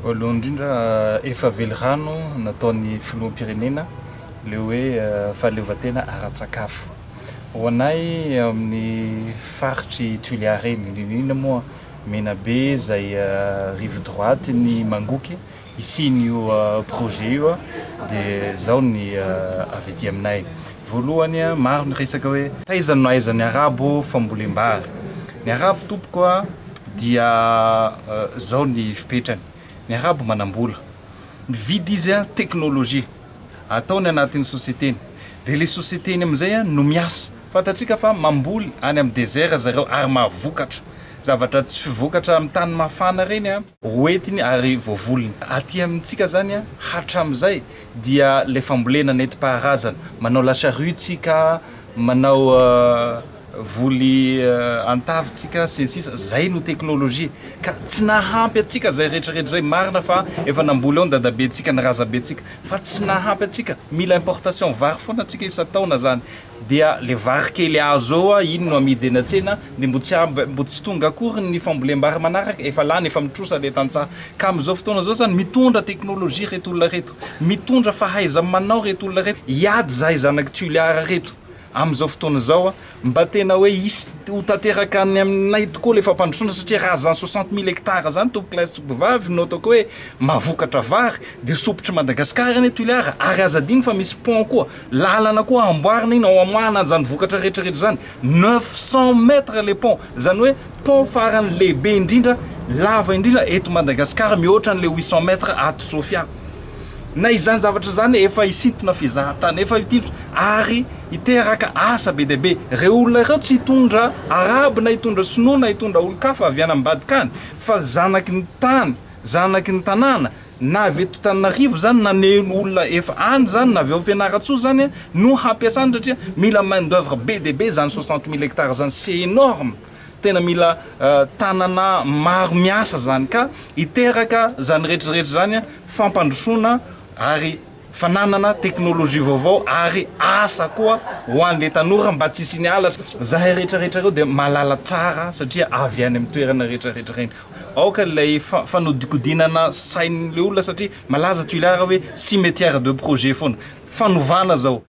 Voalohany indrindra efa vely rano nataon'ny filoham-pirenena le hoe fahaleovantena ara-tsakafo. Ho anay amin'ny faritry Tuiliara indrindra moa Menabe zay rive droite ny Mangoky isin'io projet io dia zao ny avy aty aminay. Voalohany maro ny resaka hoe taizany no ahaizan'ny arabo fambolem-bary. Ny arabo tompoko dia zao ny fipetrany. Ny arabo manambola. Mividy izy teknôlôjia ataony anatin'ny sociétény. Dia le sociétény amin'izay no miasa. Fantatsika fa mamboly any amin'ny désert zareo ary mahavokatra. Zavatra tsy fivokatra amin'ny tany mafana reny hoentiny ary voavolony. Aty amintsika zany hatramin'izay dia le fambolena nentim-paharazana. Manao lasaritsika, manao voly antavitsika sensisa zay no teknôlôjia ka tsy nahampy atsika zay rehetrarehetra zay marina fa efa namboly eo ny dadabentsika ny razabentsika fa tsy nahampy atsika mila importation vary foana atsika isa-taona zany dia le vary kely azo eo iny no amidy eny an-tsena dia mbo tsy tonga akory ny fambolem-bary manaraka efa lany efa mitrosa le tantsaha ka amin'izao fotoana zao zany mitondra teknôlôjia reto olona reto mitondra fahaiza-manao reto olona reto hiady zahay zanaky Tuiliara reto amin'izao fotoana zao mba tena hoe isy ho tanteraka any aminay tokoa le fampandrosoana satria raha zany 60 000 hectares zany tompo classe Tsokobavy no ataoko hoe mahavokatra vary dia sopotry Madagasikara any Tuiliara ary azadiny fa misy pont koa lalana koa amboarina iny ao amoahana zany vokatra rehetrarehetra zany 900 mètres le pont zany hoe pont farany lehibe indrindra lava indrindra eto Madagasikara mihoatra an'le 800 mètres ato Sofia. Na izany zavatra zany efa isintona fizahan-tany efa itindro ary iteraka asa be dia be reo olona ireo tsy hitondra arabo na hitondra sinoa na hitondra olo-kafa avy any ambadikany fa zanaky ny tany zanaky ny tanàna na avy eto Antananarivo zany na ny olona efa any zany na avy ao Fianaratsoa zany no hampiasany satria mila main d'œuvre be dia be zany 60 000 hectares zany c'est énorme tena mila tanana maro miasa zany ka iteraka zany rehetrarehetra zany fampandrosoana ary fananana teknôlôjia vaovao ary asa koa ho an'le tanora mba tsy hisy nialatra zahay rehetrarehetra reo dia malala tsara satria avy any amin'ny toerana rehetrarehetra reny. Aoka ilay fanodikodinana sain'le olona satria malaza Tuiliara hoe cimetière de projet foana fanovana zao.